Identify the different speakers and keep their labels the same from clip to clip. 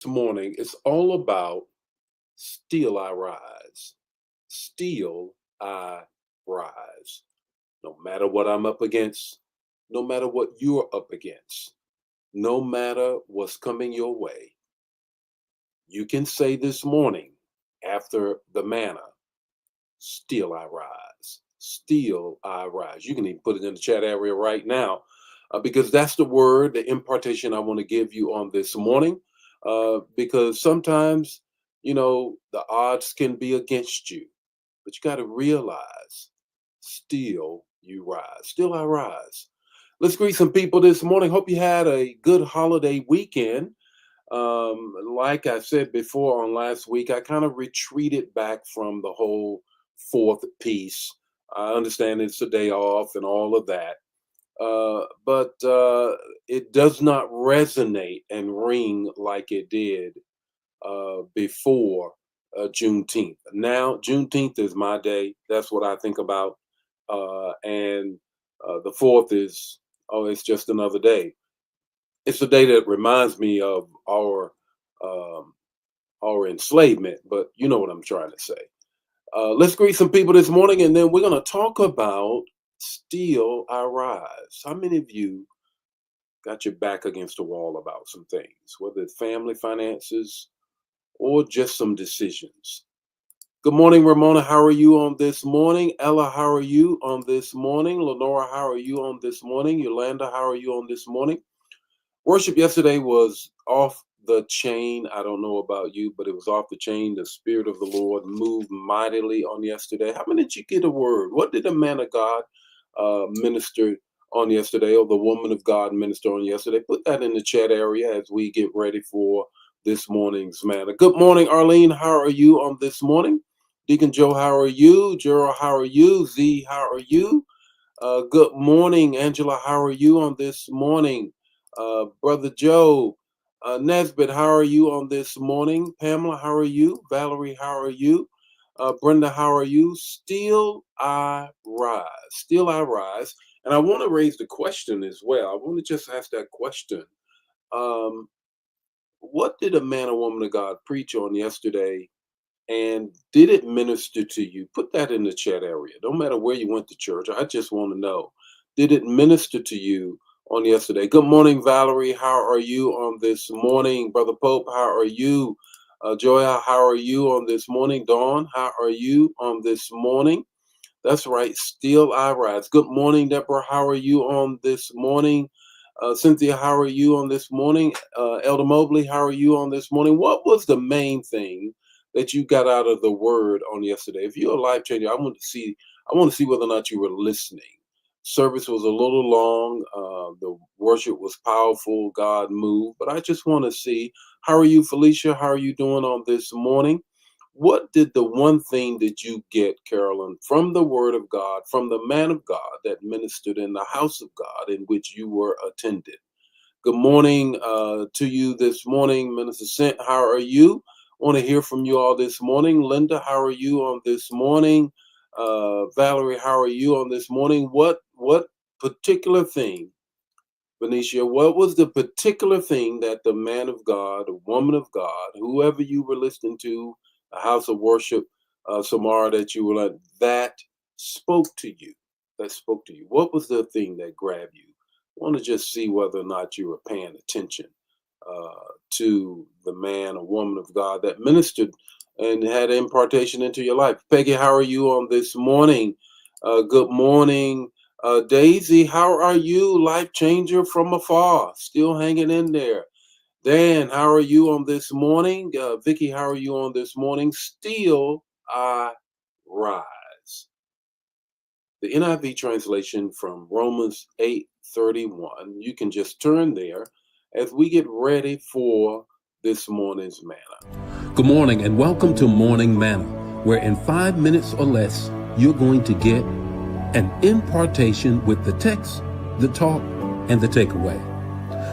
Speaker 1: Morning, it's all about still I rise. Still I rise. No matter what I'm up against, no matter what you're up against, no matter what's coming your way, you can say this morning after the manna, still I rise. Still I rise. You can even put it in the chat area right now because that's the word, the impartation I want to give you on this morning. Because sometimes, the odds can be against you, but you got to realize still you rise. Still I rise. Let's greet some people this morning. Hope you had a good holiday weekend. Like I said before on last week, I kind of retreated back from the whole fourth piece. I understand it's a day off and all of that, but it does not resonate and ring like it did before Juneteenth. Now, Juneteenth is my day. That's what I think about. And the fourth is, oh, it's just another day. It's a day that reminds me of um, our enslavement, but you know what I'm trying to say. Let's greet some people this morning, and then we're going to talk about Still I Rise. How many of you got your back against the wall about some things, whether it's family, finances, or just some decisions? Good morning, Ramona. How are you on this morning? Ella, how are you on this morning? Lenora, how are you on this morning? Yolanda, how are you on this morning? Worship yesterday was off the chain. I don't know about you, but it was off the chain. The Spirit of the Lord moved mightily on yesterday. How many did you get a word? What did the man of God minister on yesterday, or the woman of God minister on yesterday? Put that in the chat area as we get ready for this morning's manna. Good morning, Arlene. How are you on this morning? Deacon Joe, how are you? Gerald, how are you? Z, how are you? Good morning, Angela. How are you on this morning? Brother Joe, Nesbitt, how are you on this morning? Pamela, how are you? Valerie, how are you? Brenda, how are you? Still I rise. Still I rise. And I want to raise the question as well. I want to just ask that question. Um, what did a man or woman of God preach on yesterday? And did it minister to you? Put that in the chat area. Don't matter where you went to church. I just want to know. Did it minister to you on yesterday? Good morning, Valerie. How are you on this morning? Brother Pope, how are you? Joya, how are you on this morning? Dawn, how are you on this morning? That's right. Still I rise. Good morning, Deborah. How are you on this morning? Cynthia, how are you on this morning? Elder Mobley, how are you on this morning? What was the main thing that you got out of the word on yesterday? If you're a life changer, I want to see whether or not you were listening. Service was a little long. The worship was powerful. God moved, but I just want to see, how are you, Felicia? How are you doing on this morning? What did the one thing that you get, Carolyn, from the word of God, from the man of God that ministered in the house of God in which you were attended? Good morning to you this morning, Minister Sent. How are you? I want to hear from you all this morning. Linda, how are you on this morning? Valerie, how are you on this morning? What particular thing, Benicia, what was the particular thing that the man of God, the woman of God, whoever you were listening to, a house of worship, Samara, that you were like, that spoke to you? That spoke to you. What was the thing that grabbed you? I want to just see whether or not you were paying attention to the man or woman of God that ministered and had impartation into your life. Peggy, how are you on this morning? Good morning. Daisy, how are you? Life changer from afar, still hanging in there. Dan, how are you on this morning? Vicky, how are you on this morning? Still I rise. The NIV translation from Romans 8:31. You can just turn there as we get ready for this morning's manna.
Speaker 2: Good morning and welcome to Morning Manna, where in 5 minutes or less, you're going to get an impartation with the text, the talk, and the takeaway.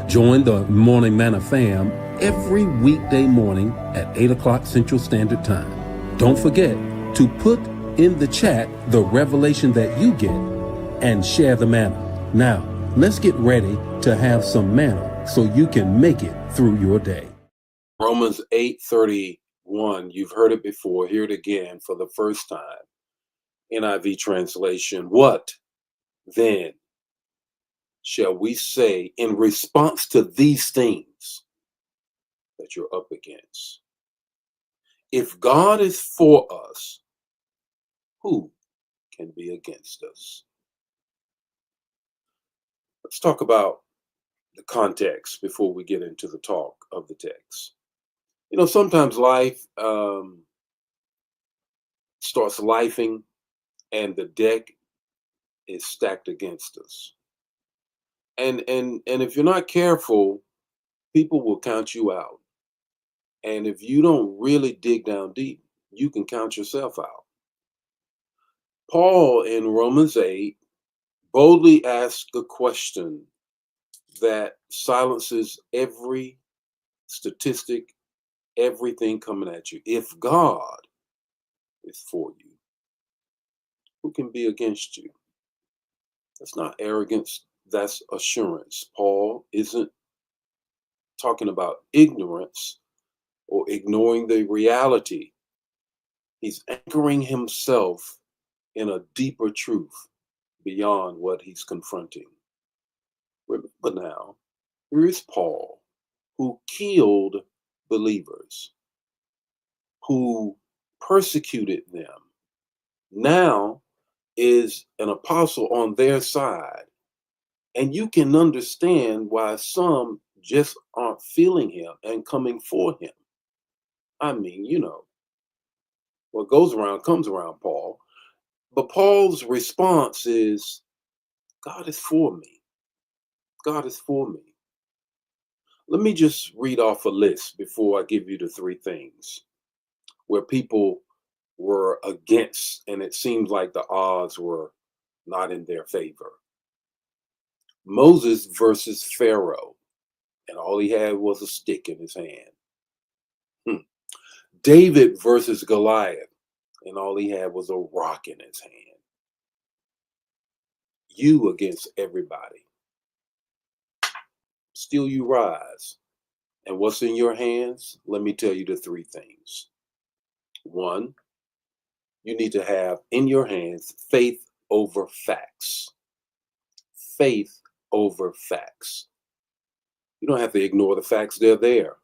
Speaker 2: Join the Morning Manna fam every weekday morning at 8 o'clock Central Standard Time. Don't forget to put in the chat the revelation that you get and share the manna. Now, let's get ready to have some manna so you can make it through your day.
Speaker 1: Romans 8:31. You've heard it before. Hear it again for the first time. NIV translation. What then shall we say in response to these things that you're up against? If God is for us, who can be against us? Let's talk about the context before we get into the talk of the text. Sometimes life starts lifing and the deck is stacked against us. And if you're not careful, people will count you out. And if you don't really dig down deep, you can count yourself out. Paul in Romans 8 boldly asks a question that silences every statistic, everything coming at you. If God is for you, who can be against you? That's not arrogance, that's assurance. Paul isn't talking about ignorance or ignoring the reality. He's anchoring himself in a deeper truth beyond what he's confronting. But now, here is Paul, who killed believers, who persecuted them, now is an apostle on their side. And you can understand why some just aren't feeling him and coming for him. I mean, what goes around comes around, Paul. But Paul's response is, God is for me. God is for me. Let me just read off a list before I give you the three things where people were against, and it seems like the odds were not in their favor. Moses versus Pharaoh, and all he had was a stick in his hand. David versus Goliath, and all he had was a rock in his hand. You against everybody. Still you rise. And what's in your hands? Let me tell you the three things. One, you need to have in your hands faith over facts. Faith over facts. You don't have to ignore the facts, they're there.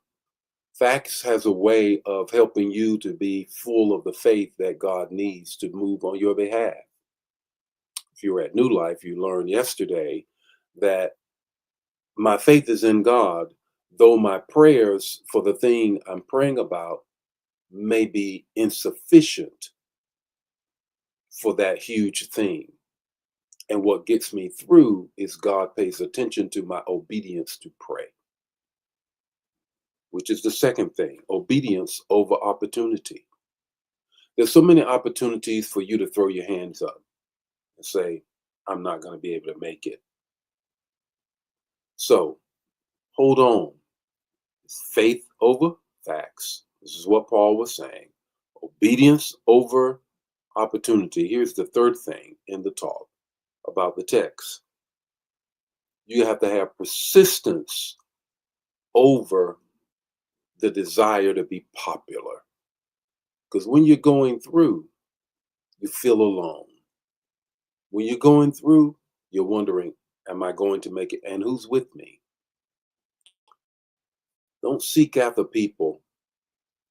Speaker 1: Facts has a way of helping you to be full of the faith that God needs to move on your behalf. If you're at New Life, you learned yesterday that my faith is in God, though my prayers for the thing I'm praying about may be insufficient for that huge thing. And what gets me through is God pays attention to my obedience to pray, which is the second thing, obedience over opportunity. There's so many opportunities for you to throw your hands up and say, I'm not going to be able to make it. So hold on. It's faith over facts. This is what Paul was saying. Obedience over opportunity. Here's the third thing in the talk about the text. You have to have persistence over the desire to be popular. Because when you're going through, you feel alone. When you're going through, you're wondering, am I going to make it? And who's with me? Don't seek after people.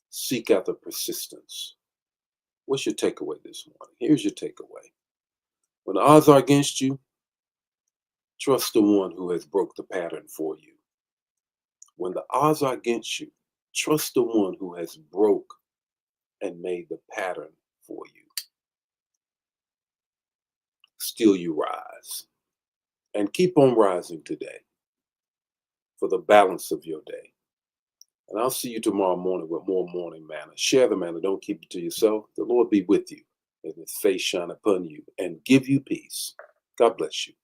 Speaker 1: Seek after persistence. What's your takeaway this morning? Here's your takeaway. When the odds are against you, trust the one who has broke the pattern for you. When the odds are against you, trust the one who has broke and made the pattern for you. Still you rise. And keep on rising today for the balance of your day. And I'll see you tomorrow morning with more morning manna. Share the manna. Don't keep it to yourself. The Lord be with you, and his face shine upon you and give you peace. God bless you.